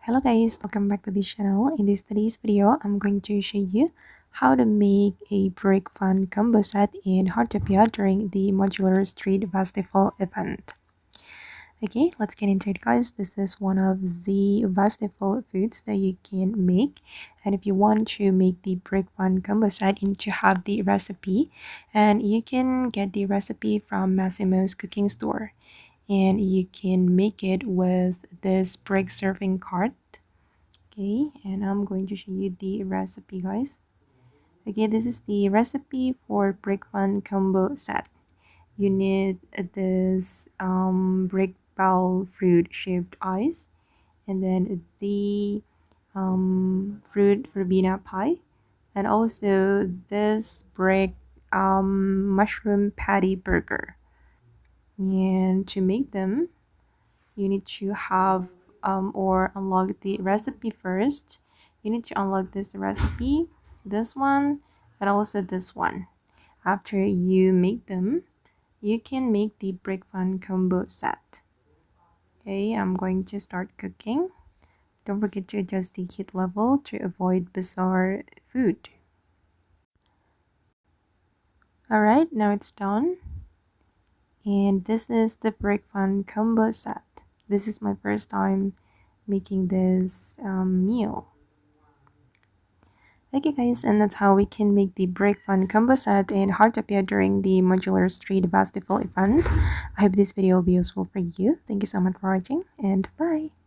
Hello guys, welcome back to the channel. In today's video, I'm going to show you how to make a brick fun combo set in Heartopia during the Modular Street Festival event. Okay, let's get into it guys. This is one of the festival foods that you can make, and if you want to make the brick fun combo set, you need to have the recipe, and you can get the recipe from Massimo's cooking store, and you can make it with this brick serving cart. Okay, and I'm going to show you the recipe guys. Okay, this is the recipe for brick fun combo set. You need this brick bowl fruit shaped ice, and then the fruit verbena pie, and also this brick mushroom patty burger. And to make them, you need to have or unlock the recipe first. You need to unlock this recipe, this one, and also this one. After you make them, you can make the brick fun combo set. Okay, I'm going to start cooking. Don't forget to adjust the heat level to avoid bizarre food. Alright, now it's done. And this is the brick fun combo set. This is my first time making this meal. Okay guys, and that's how we can make the brick fun combo set in Heartopia during the Modular Street Festival event. I hope this video will be useful for you. Thank you so much for watching, and bye!